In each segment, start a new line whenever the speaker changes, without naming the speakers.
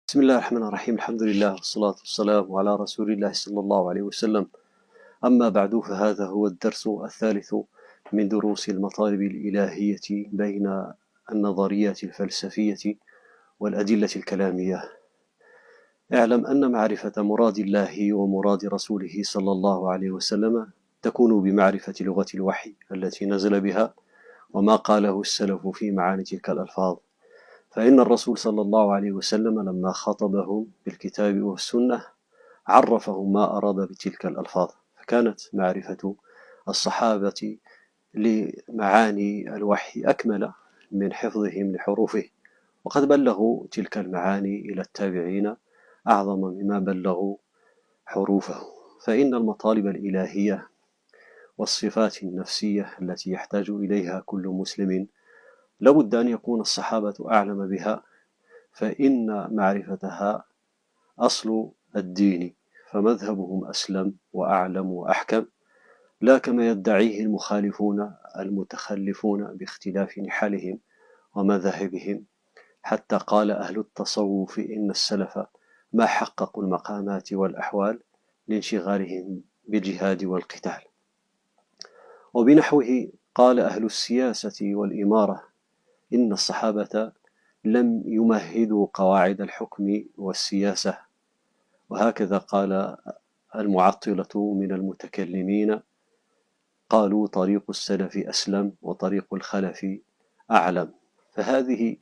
بسم الله الرحمن الرحيم. الحمد لله والصلاة والسلام على رسول الله صلى الله عليه وسلم. أما بعد، فهذا هو الدرس الثالث من دروس المطالب الإلهية بين النظريات الفلسفية والأدلة الكلامية. اعلم أن معرفة مراد الله ومراد رسوله صلى الله عليه وسلم تكون بمعرفة لغة الوحي التي نزل بها وما قاله السلف في معاني تلك الألفاظ. فإن الرسول صلى الله عليه وسلم لما خاطبهم بالكتاب والسنة عرفهم ما أراد بتلك الألفاظ، فكانت معرفة الصحابة لمعاني الوحي أكمل من حفظهم لحروفه، وقد بلغوا تلك المعاني إلى التابعين أعظم مما بلغوا حروفه. فإن المطالب الإلهية والصفات النفسية التي يحتاج إليها كل مسلم لابد أن يكون الصحابة أعلم بها، فإن معرفتها أصل الدين، فمذهبهم أسلم وأعلم وأحكم، لا كما يدعيه المخالفون المتخلفون باختلاف نحلهم ومذاهبهم. حتى قال أهل التصوف إن السلف ما حققوا المقامات والأحوال لانشغالهم بالجهاد والقتال. وبنحوه قال أهل السياسة والإمارة إن الصحابة لم يمهدوا قواعد الحكم والسياسة. وهكذا قال المعطلة من المتكلمين، قالوا طريق السلف أسلم وطريق الخلف أعلم. فهذه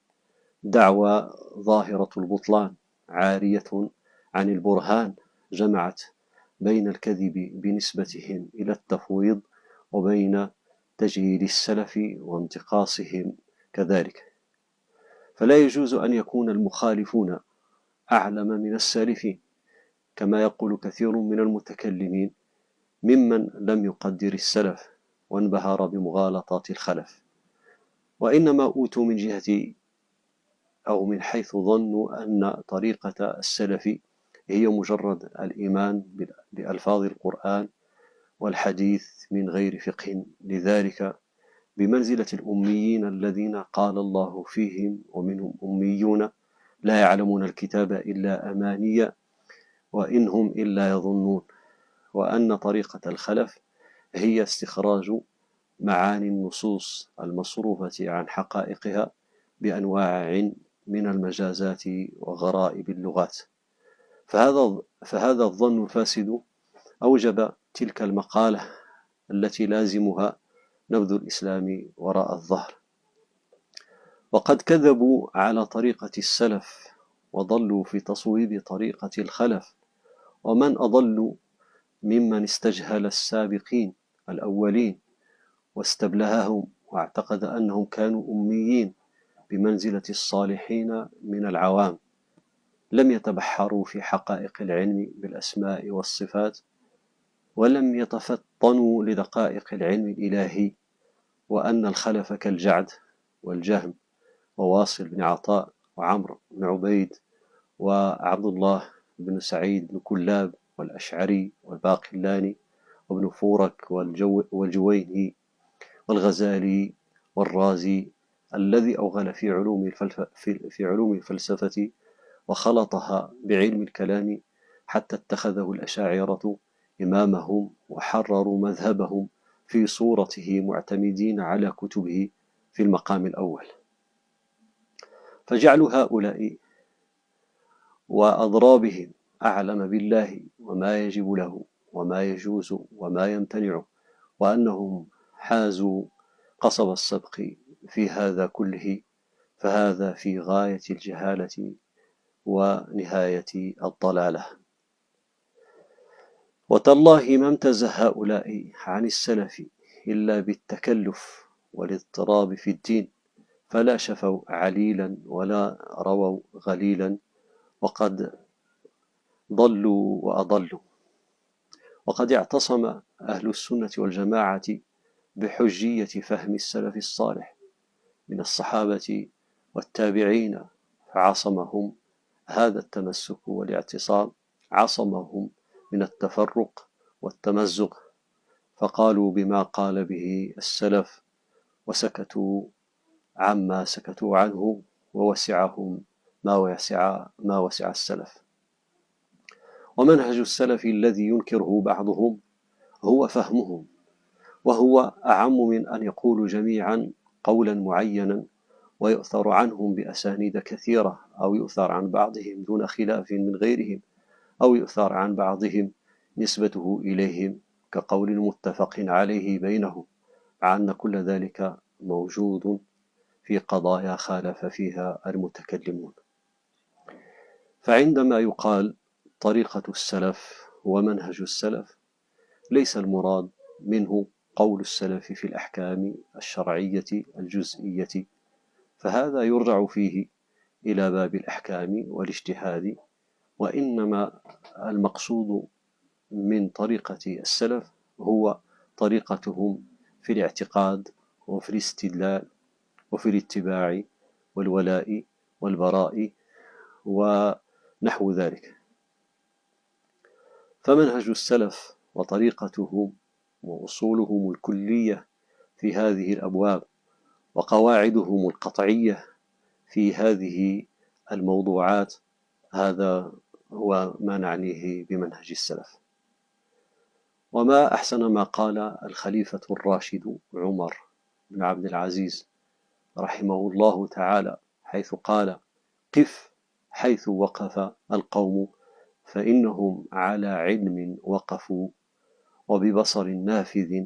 دعوى ظاهرة البطلان عارية عن البرهان، جمعت بين الكذب بنسبتهم إلى التفويض وبين تجهيل السلف وانتقاصهم كذلك. فلا يجوز أن يكون المخالفون أعلم من السالفين كما يقول كثير من المتكلمين ممن لم يقدر السلف وانبهر بمغالطات الخلف، وإنما أوتوا من جهة أو من حيث ظنوا أن طريقة السلف هي مجرد الإيمان بألفاظ القرآن والحديث من غير فقه، لذلك بمنزلة الأميين الذين قال الله فيهم ومنهم أميون لا يعلمون الكتاب إلا أماني وإنهم إلا يظنون. وأن طريقة الخلف هي استخراج معاني النصوص المصروفة عن حقائقها بأنواع من المجازات وغرائب اللغات. فهذا الظن الفاسد أوجب تلك المقالة التي لازمها نبذ الإسلام وراء الظهر. وقد كذبوا على طريقة السلف وضلوا في تصويب طريقة الخلف، ومن أضل ممن استجهل السابقين الأولين واستبلههم واعتقد أنهم كانوا أميين بمنزلة الصالحين من العوام، لم يتبحروا في حقائق العلم بالأسماء والصفات، ولم يتفطنوا لدقائق العلم الإلهي، وأن الخلف كالجعد والجهم وواصل بن عطاء وعمرو بن عبيد وعبد الله بن سعيد بن كلاب والأشعري والباقلاني وابن فورك والجويني والغزالي والرازي، الذي أوغل في علوم الفلسفة وخلطها بعلم الكلام حتى اتخذه الأشاعرة إمامهم وحرروا مذهبهم في صورته معتمدين على كتبه في المقام الأول. فجعل هؤلاء وأضرابهم أعلم بالله وما يجب له وما يجوز وما يمتنع، وأنهم حازوا قصب السبق في هذا كله، فهذا في غاية الجهالة ونهاية الضلالة. وتالله ما امتاز هؤلاء عن السلف إلا بالتكلف والاضطراب في الدين، فلا شفوا عليلا ولا رووا غليلا، وقد ضلوا وأضلوا. وقد اعتصم أهل السنة والجماعة بحجية فهم السلف الصالح من الصحابة والتابعين، فعصمهم هذا التمسك والاعتصام، عصمهم من التفرق والتمزق، فقالوا بما قال به السلف وسكتوا عما سكتوا عنه، ووسعهم ما وسع السلف. ومنهج السلف الذي ينكره بعضهم هو فهمهم، وهو أعم من أن يقولوا جميعا قولا معينا ويؤثر عنهم بأسانيد كثيرة، أو يؤثر عن بعضهم دون خلاف من غيرهم، أو يؤثر عن بعضهم نسبته إليهم كقول متفق عليه بينهم، مع أن كل ذلك موجود في قضايا خالف فيها المتكلمون. فعندما يقال طريقة السلف ومنهج السلف، ليس المراد منه قول السلف في الأحكام الشرعية الجزئية، فهذا يرجع فيه إلى باب الأحكام والاجتهاد، وإنما المقصود من طريقة السلف هو طريقتهم في الاعتقاد وفي الاستدلال وفي الاتباع والولاء والبراء ونحو ذلك. فمنهج السلف وطريقتهم وأصولهم الكلية في هذه الأبواب وقواعدهم القطعية في هذه الموضوعات، هذا هو ما نعنيه بمنهج السلف. وما أحسن ما قال الخليفة الراشد عمر بن عبد العزيز رحمه الله تعالى، حيث قال: قف حيث وقف القوم، فإنهم على علم وقفوا، وببصر نافذ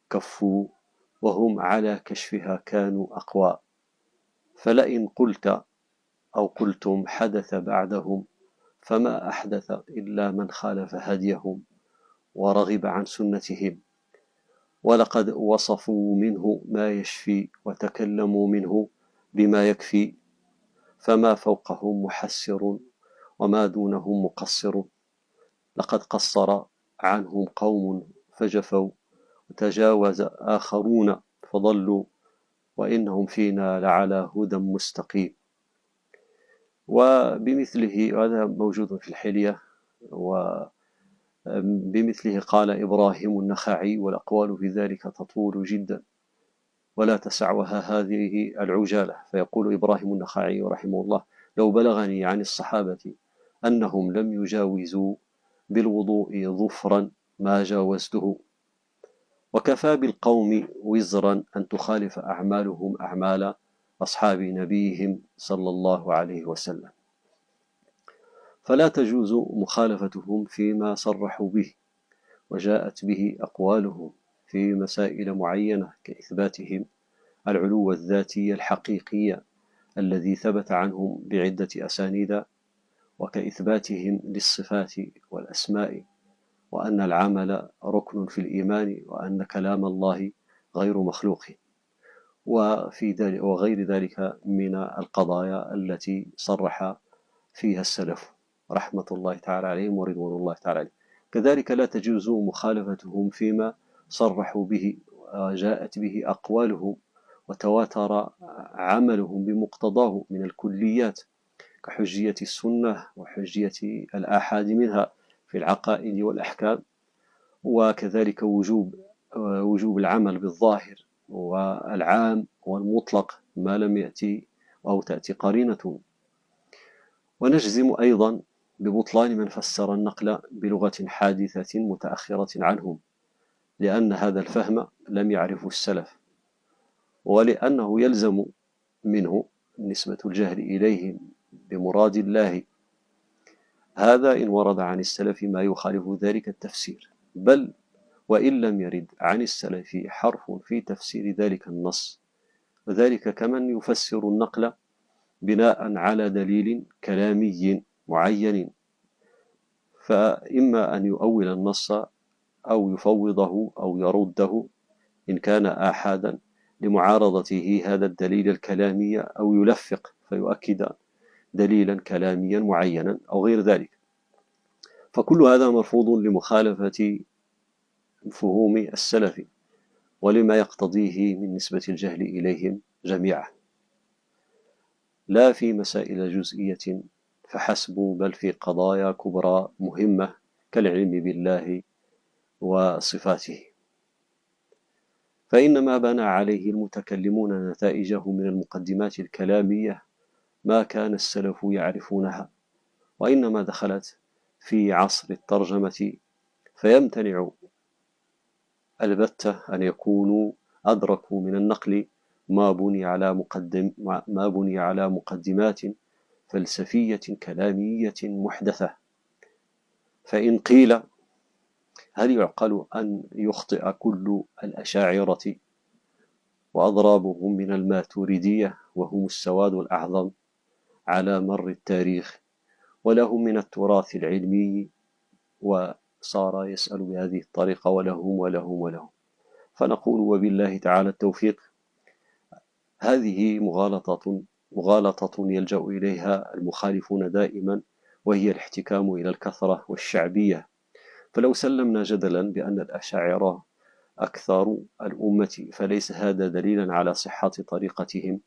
كفوا، وهم على كشفها كانوا أقوى. فلئن قلت أو قلتم حدث بعدهم، فما أحدث إلا من خالف هديهم ورغب عن سنتهم، ولقد وصفوا منه ما يشفي وتكلموا منه بما يكفي، فما فوقهم محسر وما دونهم مقصر. لقد قصر عنهم قوم فجفوا، وتجاوز آخرون فضلوا، وإنهم فينا لعلى هدى مستقيم. وبمثله، هذا موجود في الحلية، وبمثله قال إبراهيم النخعي، والأقوال في ذلك تطول جدا ولا تسعها هذه العجالة. فيقول إبراهيم النخعي رحمه الله: لو بلغني عن الصحابة أنهم لم يجاوزوا بالوضوء ظفرا ما جاوزته. وكفى بالقوم وزرا أن تخالف أعمالهم أعمال أصحاب نبيهم صلى الله عليه وسلم، فلا تجوز مخالفتهم فيما صرحوا به وجاءت به أقوالهم في مسائل معينة، كإثباتهم العلو الذاتي الحقيقي الذي ثبت عنهم بعدة أسانيد، وكإثباتهم للصفات والأسماء، وأن العمل ركن في الإيمان، وأن كلام الله غير مخلوق، وغير ذلك من القضايا التي صرح فيها السلف رحمة الله تعالى عليهم ورضوان الله تعالى عليهم. كذلك لا تجوز مخالفتهم فيما صرحوا به وجاءت به أقوالهم وتواتر عملهم بمقتضاه من الكليات، كحجية السنة وحجية الآحاد منها في العقائد والأحكام، وكذلك وجوب العمل بالظاهر والعام والمطلق ما لم يأتي أو تأتي قرينة. ونجزم أيضا ببطلان من فسر النقل بلغة حادثة متأخرة عنهم، لأن هذا الفهم لم يعرفه السلف، ولأنه يلزم منه نسبة الجهل إليهم بمراد الله، هذا إن ورد عن السلف ما يخالف ذلك التفسير، بل وإن لم يرد عن السلف حرف في تفسير ذلك النص، وذلك كمن يفسر النقل بناء على دليل كلامي معين، فإما أن يؤول النص أو يفوضه أو يرده إن كان آحادا لمعارضته هذا الدليل الكلامي، أو يلفق فيؤكد دليلا كلاميا معينا أو غير ذلك. فكل هذا مرفوض لمخالفة فهوم السلف ولما يقتضيه من نسبة الجهل إليهم جميعا، لا في مسائل جزئية فحسب، بل في قضايا كبرى مهمة كالعلم بالله وصفاته. فإنما بنى عليه المتكلمون نتائجه من المقدمات الكلامية ما كان السلف يعرفونها، وإنما دخلت في عصر الترجمة، فيمتنع البتة أن يكونوا أدركوا من النقل ما بني على مقدمات فلسفية كلامية محدثة. فإن قيل هل يعقل أن يخطئ كل الأشاعرة وأضرابهم من الماتريدية وهم السواد الأعظم على مر التاريخ ولهم من التراث العلمي، وصار يسأل بهذه الطريقة ولهم، فنقول وبالله تعالى التوفيق. هذه مغالطة يلجأ إليها المخالفون دائما، وهي الاحتكام إلى الكثرة والشعبية. فلو سلمنا جدلا بأن الأشاعرة أكثر الأمة فليس هذا دليلا على صحة طريقتهم،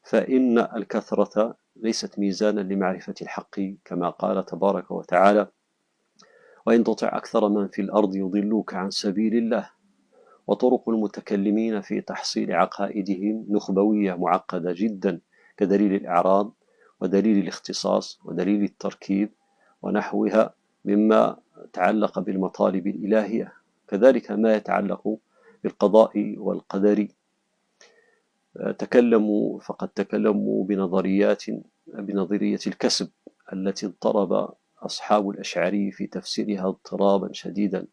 فإن الكثرة ليست ميزانا لمعرفة الحق، كما قال تبارك وتعالى: وإن تطع أكثر من في الأرض يضلوك عن سبيل الله. وطرق المتكلمين في تحصيل عقائدهم نخبوية معقدة جدا، كدليل الإعراض ودليل الاختصاص ودليل التركيب ونحوها مما تعلق بالمطالب الإلهية، كذلك ما يتعلق بالقضاء والقدر. فقد تكلموا بنظرية الكسب التي اضطرب أصحاب الأشعري في تفسيرها اضطرابا شديدا،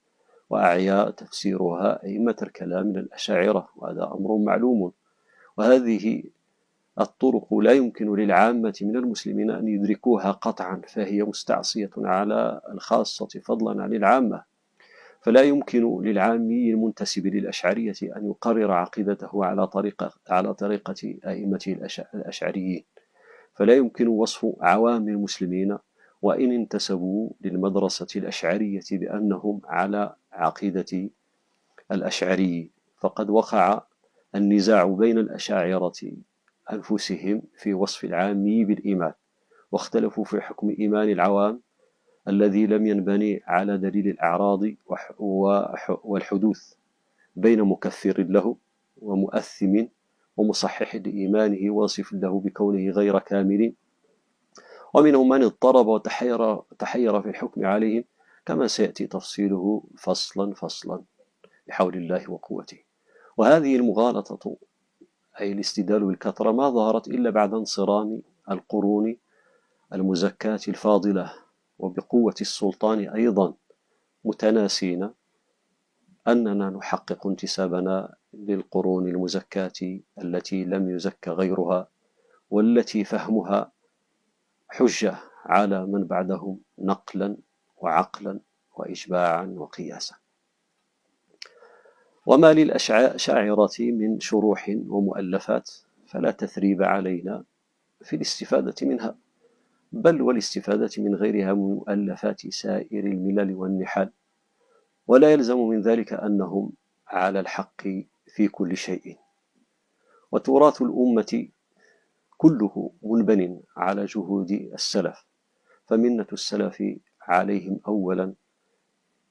وأعيا تفسيرها أئمة الكلام من الأشاعرة، وهذا أمر معلوم. وهذه الطرق لا يمكن للعامة من المسلمين أن يدركوها قطعا، فهي مستعصية على الخاصة فضلا عن العامة. فلا يمكن للعامي المنتسب للأشعرية أن يقرر عقيدته على طريقة أئمة الأشعريين، فلا يمكن وصف عوام المسلمين وإن انتسبوا للمدرسة الأشعرية بأنهم على عقيدة الأشعري. فقد وقع النزاع بين الأشاعرة أنفسهم في وصف العامي بالإيمان، واختلفوا في حكم إيمان العوام الذي لم ينبني على دليل الأعراض والحدوث، بين مكفر له ومؤثم ومصحح لإيمانه واصف له بكونه غير كامل. ومنهم من اضطرب وتحير في الحكم عليهم، كما سيأتي تفصيله فصلا بحول الله وقوته. وهذه المغالطة أي الاستدلال بالكثرة ما ظهرت إلا بعد انصرام القرون المزكاة الفاضلة، وبقوة السلطان أيضا، متناسين أننا نحقق انتسابنا للقرون المزكاة التي لم يزك غيرها، والتي فهمها حجة على من بعدهم نقلا وعقلا وإشباعا وقياسا. وما للأشاعرة من شروح ومؤلفات فلا تثريب علينا في الاستفادة منها، بل والاستفادة من غيرها من مؤلفات سائر الملل والنحال، ولا يلزم من ذلك أنهم على الحق في كل شيء. وتراث الأمة كله منبن على جهود السلف، فمنة السلف عليهم أولا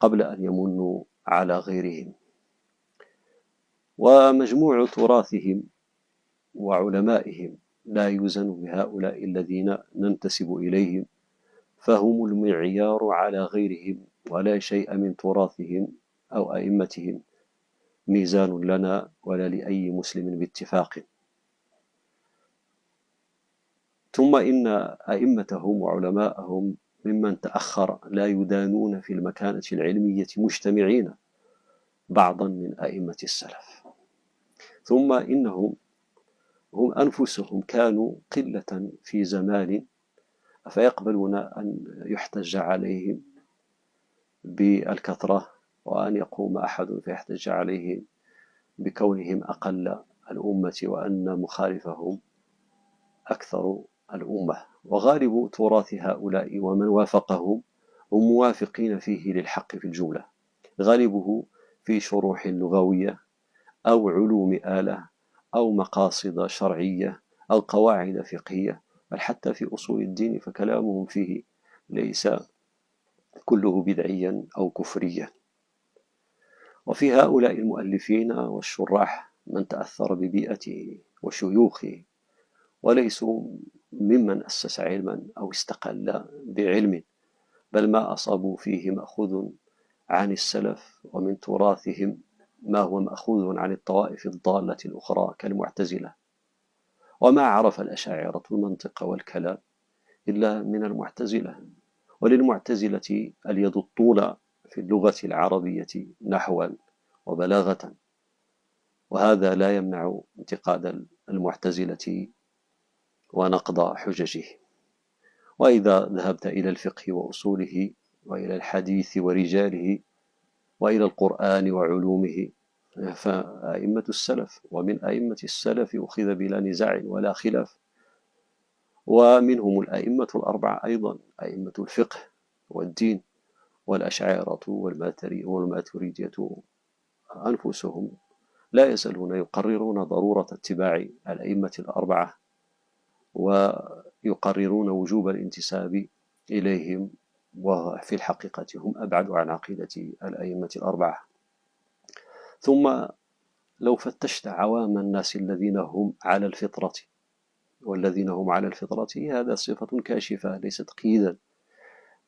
قبل أن يمنوا على غيرهم. ومجموع تراثهم وعلمائهم لا يوزن بهؤلاء الذين ننتسب إليهم، فهم المعيار على غيرهم، ولا شيء من تراثهم أو أئمتهم ميزان لنا ولا لأي مسلم باتفاق. ثم إن أئمتهم وعلماءهم ممن تأخر لا يدانون في المكانة العلمية مجتمعين بعضا من أئمة السلف. ثم إنهم هم أنفسهم كانوا قلة في زمان، فيقبلون أن يحتج عليهم بالكثرة، وأن يقوم أحد فيحتج عليهم بكونهم أقل الأمة وأن مخالفهم أكثر الأمة. وغالب تراث هؤلاء ومن وافقهم هم موافقين فيه للحق في الجملة، غالبه في شروح لغوية أو علوم آلة أو مقاصد شرعية أو قواعد فقهية، بل حتى في أصول الدين فكلامهم فيه ليس كله بدعيا أو كفريا. وفي هؤلاء المؤلفين والشراح من تأثر ببيئته وشيوخه، وليسوا ممن أسس علما أو استقل بعلم، بل ما أصابوا فيه مأخوذ عن السلف ومن تراثهم ما هو مأخوذ عن الطوائف الضالة الأخرى كالمعتزلة. وما عرف الأشاعرة المنطق والكلام إلا من المعتزلة، وللمعتزلة اليد الطولى في اللغة العربية نحوا وبلاغة، وهذا لا يمنع انتقاد المعتزلة ونقض حججه. وإذا ذهبت إلى الفقه وأصوله وإلى الحديث ورجاله وإلى القرآن وعلومه فأئمة السلف، ومن أئمة السلف أخذ بلا نزاع ولا خلاف، ومنهم الأئمة الأربعة أيضا، أئمة الفقه والدين، والأشاعرة والماتريدية أنفسهم لا يزالون يقررون ضرورة اتباع الأئمة الأربعة، ويقررون وجوب الانتساب إليهم، وفي الحقيقة هم أبعد عن عقيدة الأئمة الأربعة. ثم لو فتشت عوام الناس الذين هم على الفطرة، والذين هم على الفطرة هذا صفة كاشفة ليست قيدا،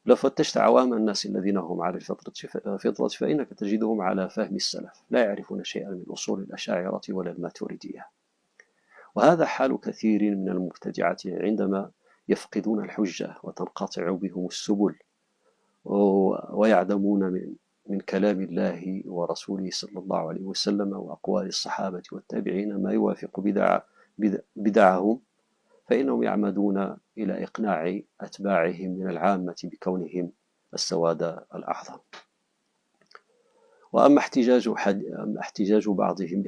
لو فتشت عوام الناس الذين هم على الفطرة فإنك تجدهم على فهم السلف، لا يعرفون شيئا من أصول الأشاعرة ولا الماتريدية. وهذا حال كثير من المبتدعة عندما يفقدون الحجة وتنقطع بهم السبل ويعدمون من كلام الله ورسوله صلى الله عليه وسلم وأقوال الصحابة والتابعين ما يوافق بدعهم، فإنهم يعمدون إلى إقناع أتباعهم من العامة بكونهم السواد الأعظم. وأما احتجاج بعضهم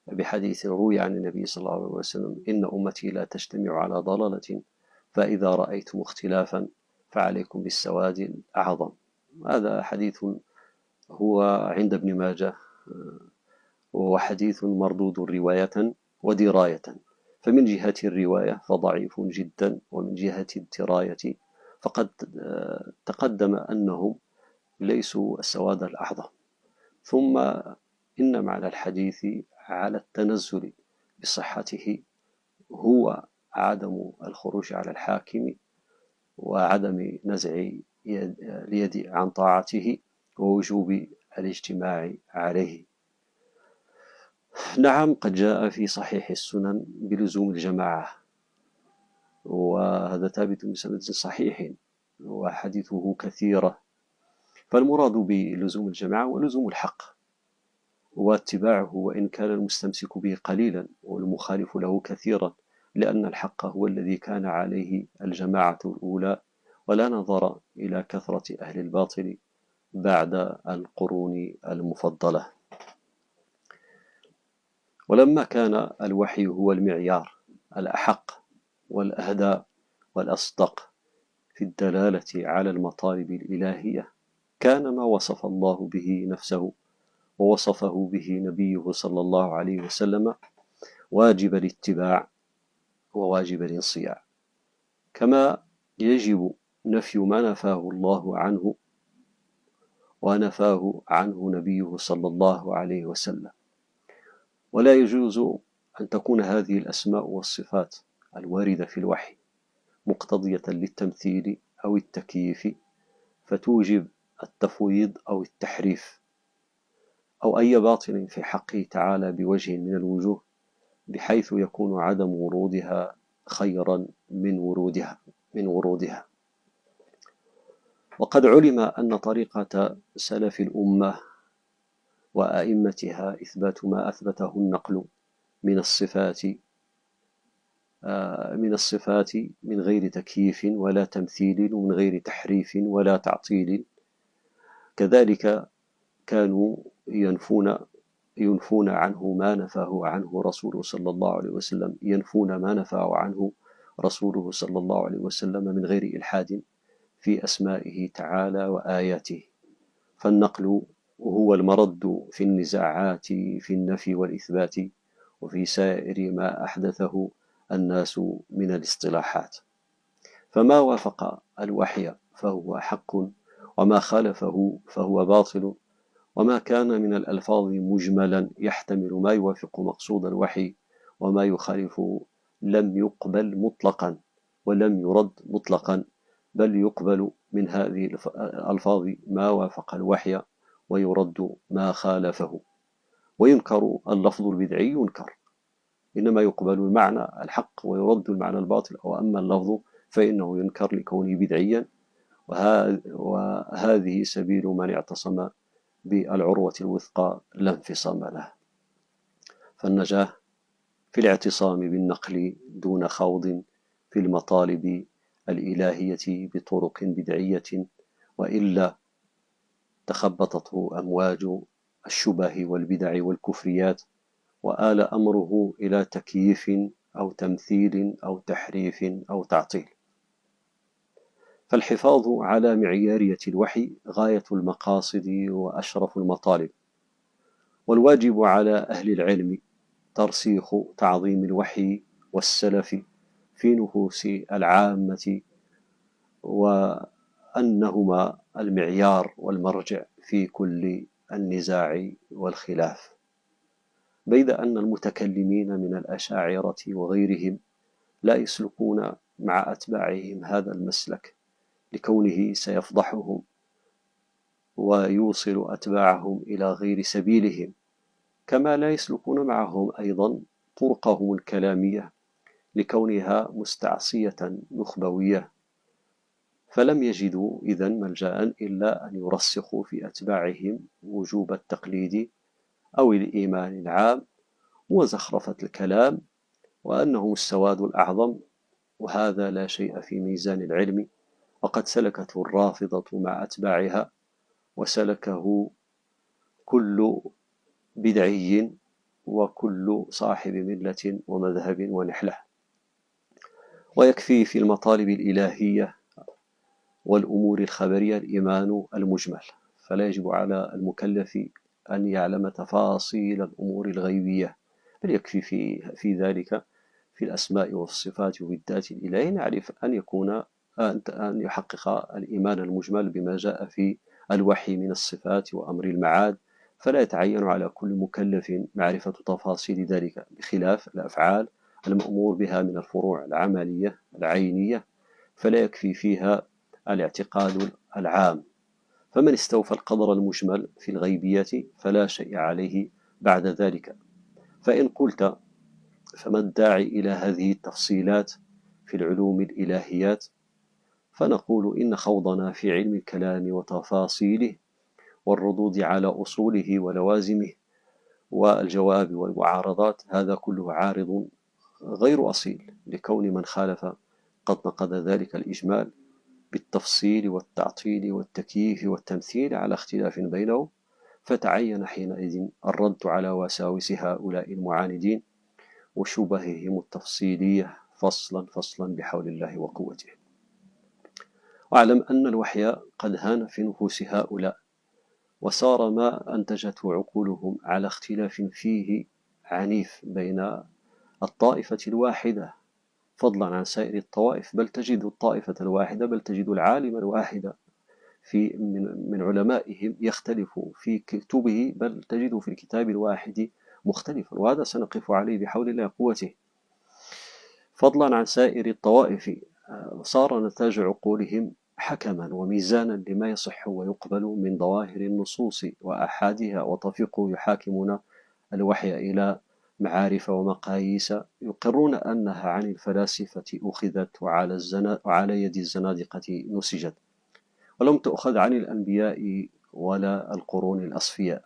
بحديث روي عن النبي صلى الله عليه وسلم: إن أمتي لا تجتمع على ضلالة فإذا رأيتم اختلافا فعليكم بالسواد الأعظم. هذا حديث هو عند ابن ماجه، وهو حديث مردود رواية ودراية، فمن جهة الرواية فضعيف جدا، ومن جهة الدراية فقد تقدم أنهم ليسوا السواد الأعظم. ثم إن معنى الحديث على التنزل بصحته هو عدم الخروج على الحاكم وعدم نزع اليد عن طاعته ووجوب الاجتماع عليه. نعم، قد جاء في صحيح السنن بلزوم الجماعة، وهذا ثابت بسند صحيح وحديثه كثيرة، فالمراد بلزوم الجماعة ولزوم الحق واتباعه، وإن كان المستمسك به قليلا والمخالف له كثيرا، لأن الحق هو الذي كان عليه الجماعة الأولى، ولا نظر إلى كثرة أهل الباطل بعد القرون المفضلة. ولما كان الوحي هو المعيار الأحق والأهدى والأصدق في الدلالة على المطالب الإلهية، كان ما وصف الله به نفسه ووصفه به نبيه صلى الله عليه وسلم واجب الاتباع وواجب الانصياع، كما يجب نفي ما نفاه الله عنه ونفاه عنه نبيه صلى الله عليه وسلم. ولا يجوز أن تكون هذه الأسماء والصفات الواردة في الوحي مقتضية للتمثيل أو التكييف فتوجب التفويض أو التحريف أو أي باطل في حقه تعالى بوجه من الوجوه، بحيث يكون عدم ورودها خيرا من ورودها. وقد علم أن طريقة سلف الأمة وأئمتها إثبات ما أثبته النقل من الصفات من غير تكييف ولا تمثيل، ومن غير تحريف ولا تعطيل. كذلك كانوا ينفون عنه ما نفاه عنه رسوله صلى الله عليه وسلم، ينفون ما نفاه عنه رسوله صلى الله عليه وسلم من غير إلحاد في أسمائه تعالى وآياته. فالنقل هو المرد في النزاعات في النفي والإثبات وفي سائر ما أحدثه الناس من الاصطلاحات، فما وافق الوحي فهو حق، وما خالفه فهو باطل، وما كان من الألفاظ مجملا يحتمل ما يوافق مقصود الوحي وما يخالف لم يقبل مطلقا ولم يرد مطلقا، بل يقبل من هذه الألفاظ ما وافق الوحي ويرد ما خالفه. وينكر اللفظ البدعي، ينكر، إنما يقبل المعنى الحق ويرد المعنى الباطل، وأما اللفظ فإنه ينكر لكونه بدعيا. وهذه سبيل من اعتصم بالعروة الوثقى لا انفصام له. فالنجاة في الاعتصام بالنقل دون خوض في المطالب الإلهية بطرق بدعية، وإلا تخبطته أمواج الشبه والبدع والكفريات، وآل أمره إلى تكييف أو تمثيل أو تحريف أو تعطيل. فالحفاظ على معيارية الوحي غاية المقاصد وأشرف المطالب، والواجب على أهل العلم ترسيخ تعظيم الوحي والسلف في نفوس العامة، وأنهما المعيار والمرجع في كل النزاع والخلاف، بيد أن المتكلمين من الأشاعرة وغيرهم لا يسلكون مع أتباعهم هذا المسلك لكونه سيفضحهم ويوصل أتباعهم إلى غير سبيلهم، كما لا يسلكون معهم أيضا طرقهم الكلامية لكونها مستعصية نخبوية. فلم يجدوا إذن ملجأ إلا أن يرسخوا في أتباعهم وجوب التقليد أو الإيمان العام وزخرفة الكلام، وأنهم السواد الأعظم، وهذا لا شيء في ميزان العلم، وقد سلكته الرافضة مع أتباعها، وسلكه كل بدعي وكل صاحب ملة ومذهب ونحلة. ويكفي في المطالب الإلهية والأمور الخبرية الإيمان المجمل، فلا يجب على المكلف أن يعلم تفاصيل الأمور الغيبية، بل يكفي في ذلك في الأسماء والصفات والذات الإلهية نعرف أن يحقق الإيمان المجمل بما جاء في الوحي من الصفات وأمر المعاد، فلا يتعين على كل مكلف معرفة تفاصيل ذلك، بخلاف الأفعال المأمور بها من الفروع العملية العينية، فلا يكفي فيها الاعتقاد العام. فمن استوفى القدر المجمل في الغيبية فلا شيء عليه بعد ذلك. فإن قلت فما الداعي إلى هذه التفصيلات في العلوم الإلهيات، فنقول إن خوضنا في علم الكلام وتفاصيله والردود على أصوله ولوازمه والجواب والمعارضات هذا كله عارض غير أصيل، لكون من خالف قد نقض ذلك الإجمال بالتفصيل والتعطيل والتكييف والتمثيل على اختلاف بينهم، فتعين حينئذ الرد على وساوس هؤلاء المعاندين وشبههم التفصيلية فصلا فصلا بحول الله وقوته. واعلم أن الوحي قد هان في نفوس هؤلاء، وصار ما أنتجته عقولهم على اختلاف فيه عنيف بين الطائفة الواحدة فضلا عن سائر الطوائف، بل تجد الطائفة الواحدة، بل تجد العالم الواحد من علمائهم يختلف في كتبه، بل تجده في الكتاب الواحد مختلفا، وهذا سنقف عليه بحول الله وقوته. فضلا عن سائر الطوائف صار نتاج عقولهم حكما وميزانا لما يصح ويقبل من ظواهر النصوص وأحادها، وطفقوا يحاكمون الوحي إلى معارف ومقاييس يقرون أنها عن الفلاسفة أخذت وعلى يد الزنادقة نسجت، ولم تؤخذ عن الأنبياء ولا القرون الأصفياء.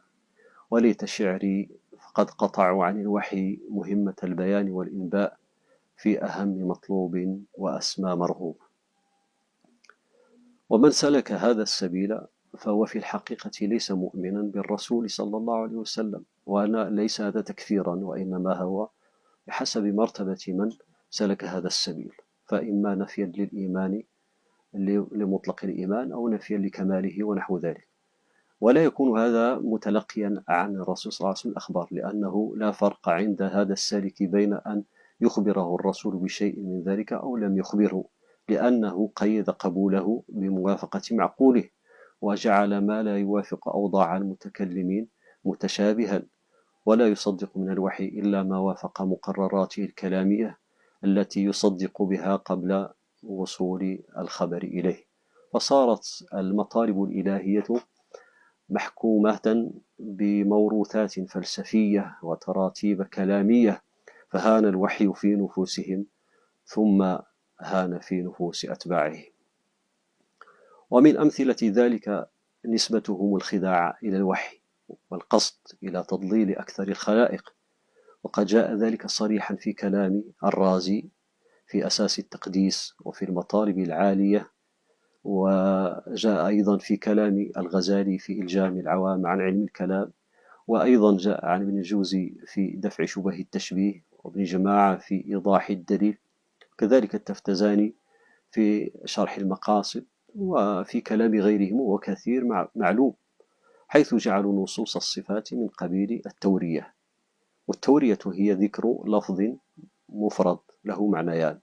وليت شعري فقد قطعوا عن الوحي مهمة البيان والإنباء في أهم مطلوب وأسمى مرغوب. ومن سلك هذا السبيل فهو في الحقيقة ليس مؤمنا بالرسول صلى الله عليه وسلم، وأنا ليس هذا تكفيرا، وإنما هو بحسب مرتبة من سلك هذا السبيل، فإما نفيا للإيمان لمطلق الإيمان أو نفيا لكماله ونحو ذلك. ولا يكون هذا متلقيا عن الرسول صلى الله عليه وسلم الأخبار، لأنه لا فرق عند هذا السالك بين أن يخبره الرسول بشيء من ذلك أو لم يخبره، لأنه قيد قبوله بموافقة معقوله، وجعل ما لا يوافق أوضاع المتكلمين متشابها، ولا يصدق من الوحي إلا ما وافق مقرراته الكلامية التي يصدق بها قبل وصول الخبر إليه. فصارت المطالب الإلهية محكومة بموروثات فلسفية وتراتيب كلامية، فهان الوحي في نفوسهم ثم هان في نفوس أتباعه. ومن أمثلة ذلك نسبتهم الخداع إلى الوحي والقصد إلى تضليل أكثر الخلائق، وقد جاء ذلك صريحا في كلام الرازي في أساس التقديس وفي المطالب العالية، وجاء أيضا في كلام الغزالي في إلجام العوام عن علم الكلام، وأيضا جاء عن ابن الجوزي في دفع شبه التشبيه، وابن جماعة في إيضاح الدليل، كذلك التفتزاني في شرح المقاصد، وفي كلام غيرهم وكثير معلوم، حيث جعلوا نصوص الصفات من قبيل التورية. والتورية هي ذكر لفظ مفرد له معنيان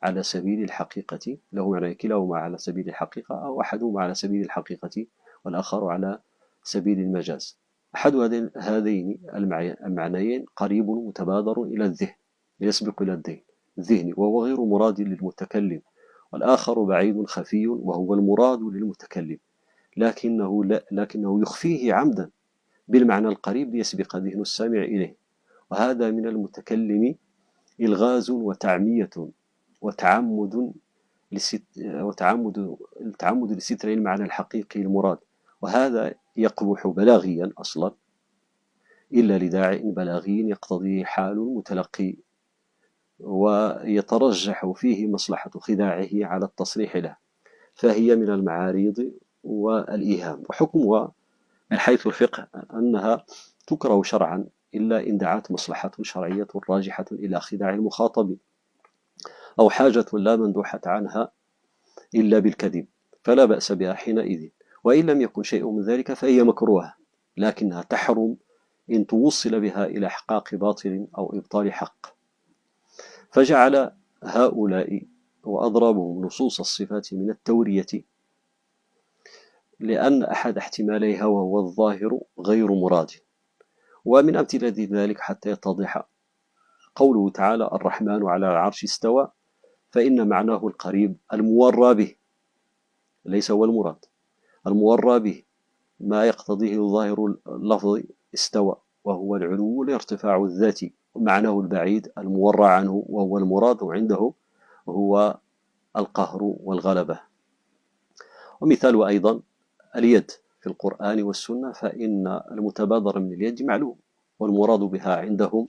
على سبيل الحقيقة، له معنى كلاهما على سبيل الحقيقة، أو أحدهما على سبيل الحقيقة والآخر على سبيل المجاز. أحد هذين المعنيين قريب متبادر إلى الذهن، يسبق إلى الذهن وهو غير مراد للمتكلم، والآخر بعيد خفي وهو المراد للمتكلم، لكنه يخفيه عمدا بالمعنى القريب ليسبق ذهن السامع إليه. وهذا من المتكلم إلغاز وتعمية وتعمد لستر المعنى الحقيقي المراد، وهذا يقبح بلاغيا أصلا إلا لداع بلاغي يقتضيه حال المتلقي، ويترجح فيه مصلحة خداعه على التصريح له، فهي من المعاريض والإيهام. وحكمها من حيث الفقه أنها تكره شرعا إلا إن دعت مصلحة شرعية راجحة إلى خداع المخاطب، أو حاجة لا مندوحة عنها إلا بالكذب، فلا بأس بها حينئذ. وإن لم يكن شيء من ذلك فهي مكروهة، لكنها تحرم إن توصل بها إلى إحقاق باطل أو إبطال حق. فجعل هؤلاء وأضرابهم نصوص الصفات من التورية، لأن أحد احتماليها وهو الظاهر غير مراد. ومن أمثلة ذلك حتى يتضح قوله تعالى الرحمن على العرش استوى، فإن معناه القريب المورى به، ليس هو المراد، المورى به ما يقتضيه ظاهر اللفظ استوى، وهو العلو والارتفاع الذاتي، ومعناه البعيد المورى عنه وهو المراد عنده هو القهر والغلبة. ومثال أيضا اليد في القرآن والسنة، فإن المتبادر من اليد معلوم، والمراد بها عندهم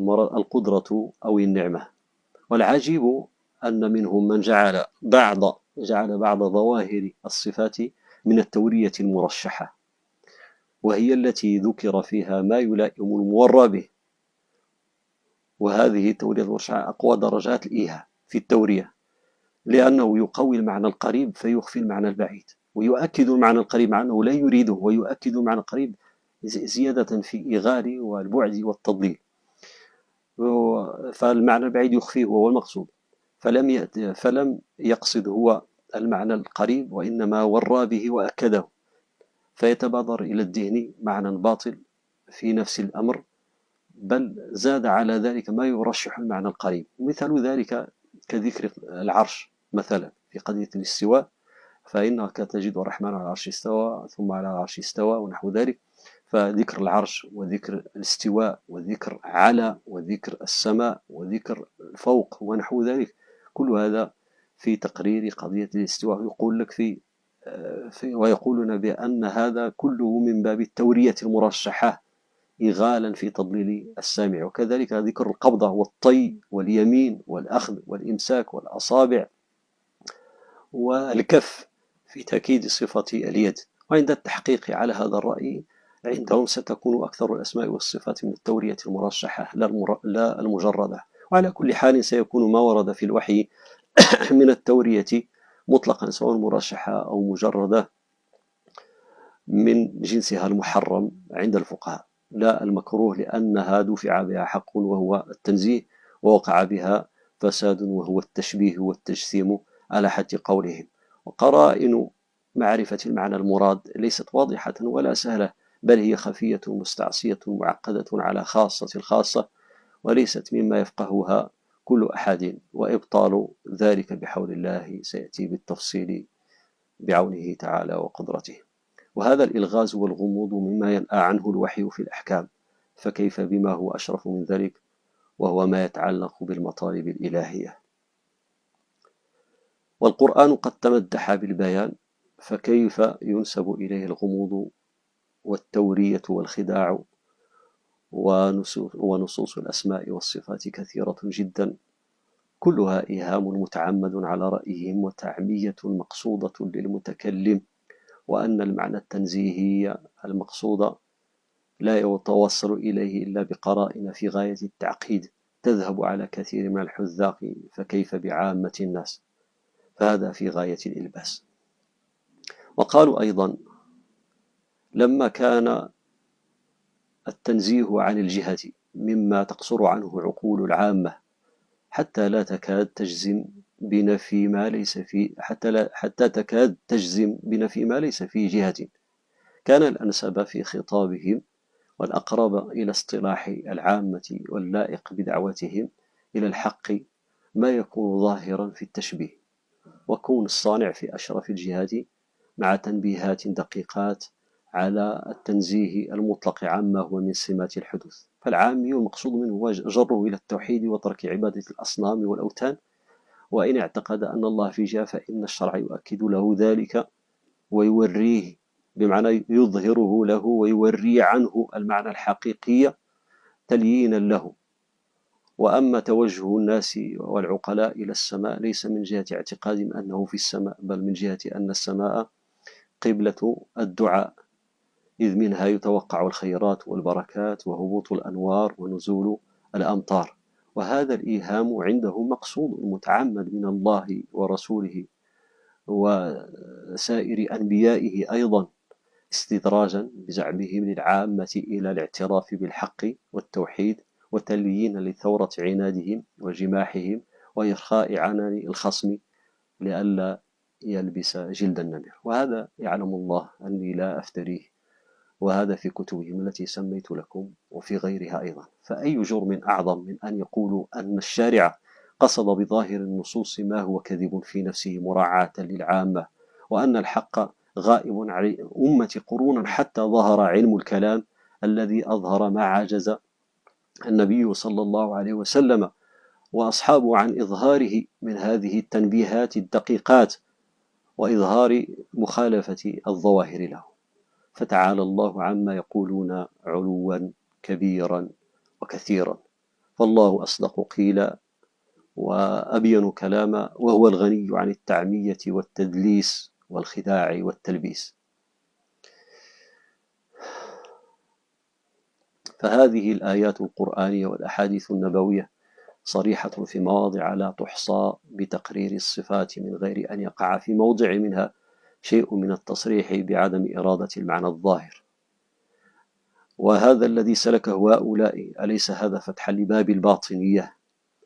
القدرة أو النعمة. والعجيب أن منهم من جعل بعض ظواهر الصفات من التورية المرشحة، وهي التي ذكر فيها ما يلائم المورى به، وهذه التورية المرشحة أقوى درجات الإيهام في التورية، لأنه يقوي المعنى القريب فيخفي المعنى البعيد، ويؤكد المعنى القريب مع أنه لا يريده، ويؤكد المعنى القريب زيادة في إغال والبعد والتضليل، فالمعنى البعيد يخفيه وهو المقصود، فلم يقصد هو المعنى القريب، وإنما ورى به وأكده، فيتبادر إلى الذهن معنى باطل في نفس الأمر، بل زاد على ذلك ما يرشح المعنى القريب. مثال ذلك كذكر العرش مثلا في قضية الاستواء، فإنك تجد الرحمن على العرش استوى ثم على العرش استوى ونحو ذلك، فذكر العرش وذكر الاستواء وذكر على وذكر السماء وذكر الفوق ونحو ذلك، كل هذا في تقرير قضية الاستواء. يقول لك ويقولون بأن هذا كله من باب التورية المرشحة إغالا في تضليل السامع. وكذلك ذكر القبضة والطي واليمين والأخذ والإمساك والأصابع والكف في تأكيد صفة اليد. وعند التحقيق على هذا الرأي عندهم ستكون أكثر الأسماء والصفات من التورية المرشحة لا المجردة. وعلى كل حال سيكون ما ورد في الوحي من التورية مطلقا سواء مرشحة أو مجردة من جنسها المحرم عند الفقهاء، لا المكروه، لأنها دفع بها حق وهو التنزيه، ووقع بها فساد وهو التشبيه والتجسيم على حد قولهم. وقرائن معرفة المعنى المراد ليست واضحة ولا سهلة، بل هي خفية مستعصية معقدة على خاصة الخاصة، وليست مما يفقهها كل أحد، وإبطال ذلك بحول الله سيأتي بالتفصيل بعونه تعالى وقدرته. وهذا الإلغاز والغموض مما ينأى عنه الوحي في الأحكام، فكيف بما هو أشرف من ذلك وهو ما يتعلق بالمطالب الإلهية. والقرآن قد تمدح بالبيان، فكيف ينسب إليه الغموض والتورية والخداع؟ ونصوص الأسماء والصفات كثيرة جدا، كلها إيهام متعمد على رأيهم وتعمية مقصودة للمتكلم، وأن المعنى التنزيهي المقصود لا يتوصل إليه إلا بقرائن في غاية التعقيد تذهب على كثير من الحذاق، فكيف بعامة الناس؟ فهذا في غاية الإلباس. وقالوا أيضا لما كان التنزيه عن الجهة مما تقصر عنه عقول العامة حتى لا تكاد تجزم بنفي ما ليس في حتى تكاد تجزم بنفي ما ليس في جهة، كان الأنسب في خطابهم والأقرب إلى اصطلاح العامة واللائق بدعوتهم إلى الحق ما يكون ظاهرا في التشبيه، وكون الصانع في أشرف الجهات مع تنبيهات دقيقات على التنزيه المطلق عما هو من سمات الحدوث. فالعامي المقصود منه هو جره إلى التوحيد وترك عبادة الأصنام والأوثان، وإن اعتقد أن الله في جهة فإن الشرع يؤكد له ذلك ويوريه، بمعنى يظهره له ويوري عنه المعنى الحقيقي تليينا له. وأما توجه الناس والعقلاء إلى السماء ليس من جهة اعتقادهم أنه في السماء، بل من جهة أن السماء قبلة الدعاء، إذ منها يتوقع الخيرات والبركات وهبوط الأنوار ونزول الأمطار. وهذا الإيهام عنده مقصود متعمد من الله ورسوله وسائر أنبيائه أيضا، استدراجا بزعمهم للعامة إلى الاعتراف بالحق والتوحيد، وتليين لثورة عنادهم وجماحهم وإرخاء عنان الخصم لئلا يلبس جلد النمر. وهذا يعلم الله أني لا أفتريه، وهذا في كتبهم التي سميت لكم وفي غيرها أيضا. فأي جرم أعظم من أن يقولوا أن الشارع قصد بظاهر النصوص ما هو كذب في نفسه مراعاة للعامة، وأن الحق غائب عن أمة قرونا حتى ظهر علم الكلام الذي أظهر ما عجز النبي صلى الله عليه وسلم وأصحابه عن إظهاره من هذه التنبيهات الدقيقات وإظهار مخالفة الظواهر له. فتعالى الله عما يقولون علوا كبيرا وكثيرا، فالله أصدق قيلا وأبين كلاما، وهو الغني عن التعمية والتدليس والخداع والتلبيس. فهذه الآيات القرآنية والأحاديث النبوية صريحة في مواضع لا تحصى بتقرير الصفات من غير أن يقع في موضع منها شيء من التصريح بعدم إرادة المعنى الظاهر. وهذا الذي سلكه هؤلاء أليس هذا فتحا لباب الباطنية؟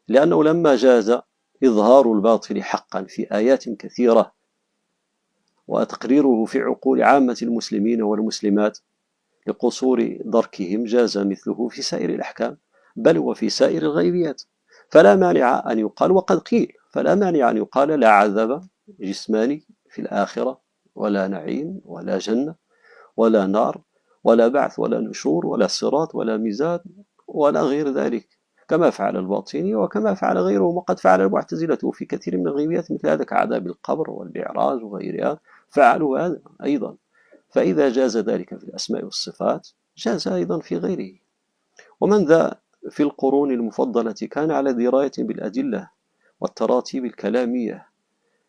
لأنه لما جاز إظهار الباطل حقا في آيات كثيرة وتقريره في عقول عامة المسلمين والمسلمات لقصور دركهم، جاز مثله في سائر الأحكام بل وفي سائر الغيبيات. فلا مانع أن يقال، وقد قيل، فلا مانع أن يقال لا عذاب جسماني في الآخرة، ولا نعيم، ولا جنة، ولا نار، ولا بعث، ولا نشور، ولا صراط، ولا ميزان، ولا غير ذلك، كما فعل الباطني وكما فعل غيره، وقد فعل المعتزلة في كثير من الغيبيات مثل هذا كعذاب القبر والمعراج وغيرها، فعلوا هذا أيضا. فإذا جاز ذلك في الأسماء والصفات جاز أيضا في غيره. ومن ذا في القرون المفضلة كان على دراية بالأدلة والتراتيب الكلامية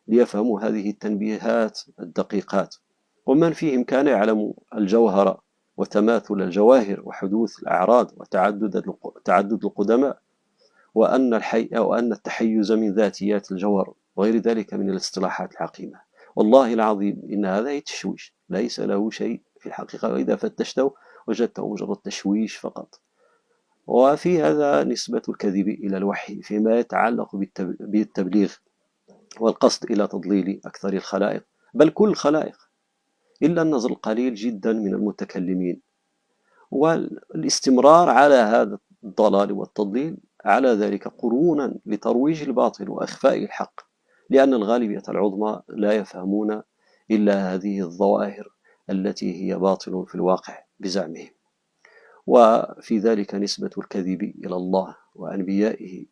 ليفهموا هذه التنبيهات الدقيقات، ومن فيهم كان يعلم الجوهر وتماثل الجواهر وحدوث الأعراض وتعدد القدماء، وأن التحيز من ذاتيات الجوهر وغير ذلك من الاصطلاحات العقيمة. والله العظيم إن هذا تشويش ليس له شيء في الحقيقة، وإذا فتشته وجدته مجرد تشويش فقط. وفي هذا نسبة الكذب إلى الوحي فيما يتعلق بالتبليغ والقصد إلى تضليل أكثر الخلائق، بل كل الخلائق، إلا النظر القليل جدا من المتكلمين. والاستمرار على هذا الضلال والتضليل على ذلك قرونا لترويج الباطل وإخفاء الحق، لأن الغالبية العظمى لا يفهمون إلا هذه الظواهر التي هي باطل في الواقع بزعمهم. وفي ذلك نسبة الكذب إلى الله وأنبيائه،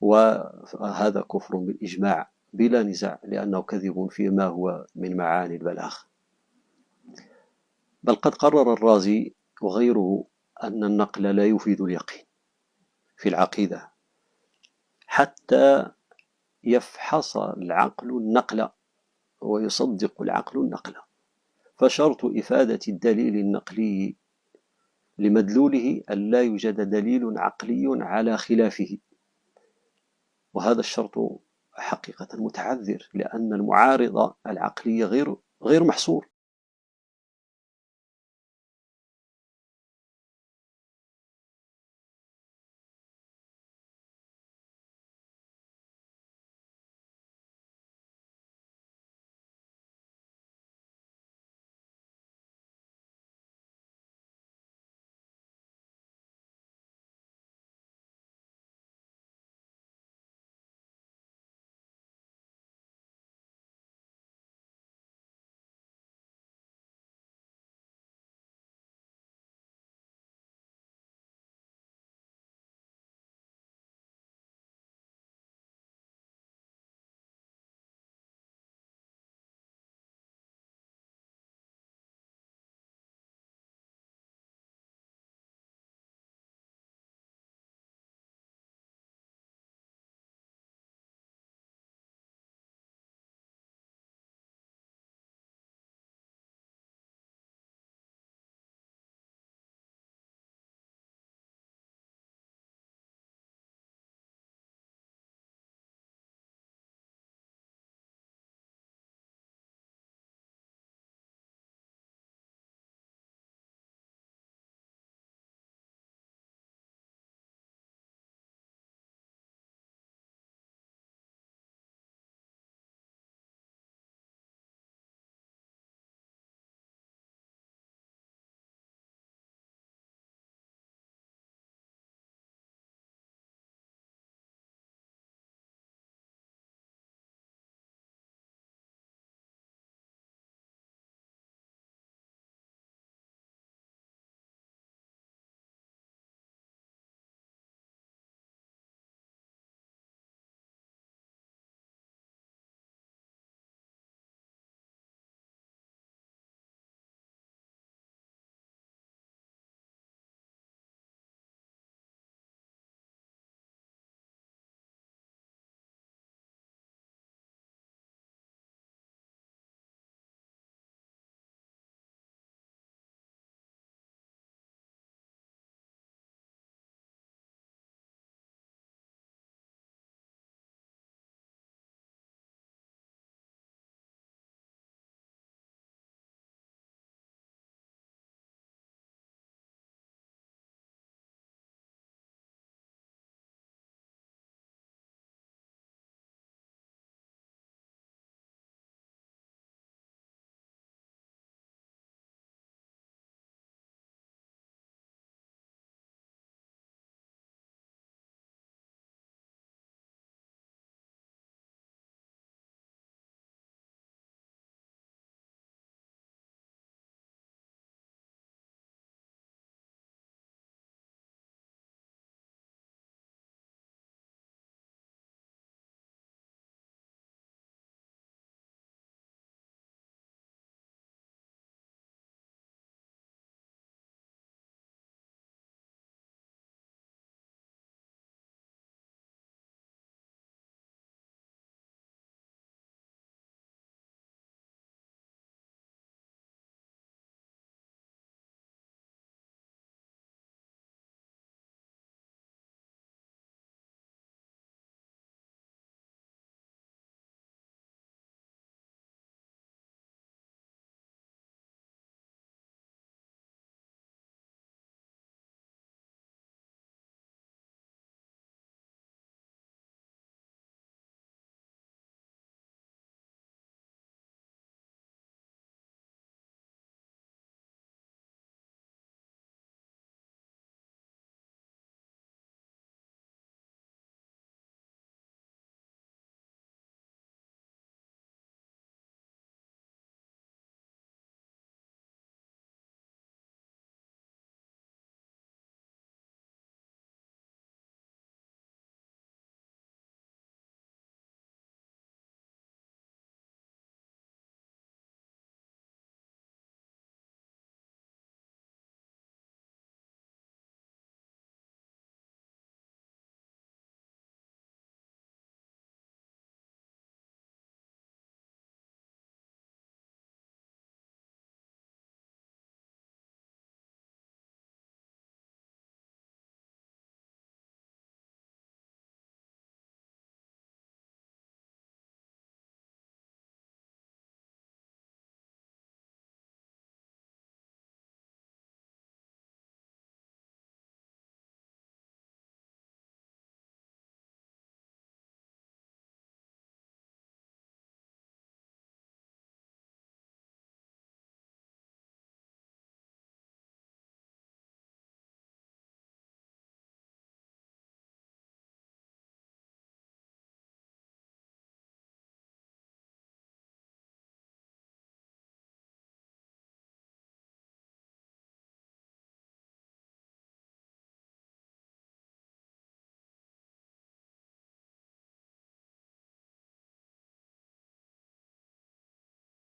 وهذا كفر بالإجماع بلا نزاع، لأنه كذب فيما هو من معاني البلاغ. بل قد قرر الرازي وغيره أن النقل لا يفيد اليقين في العقيدة حتى يفحص العقل النقل ويصدق العقل النقل، فشرط إفادة الدليل النقلي لمدلوله أن لا يوجد دليل عقلي على خلافه، وهذا الشرط حقيقة متعذر، لأن المعارض العقلي غير محصور،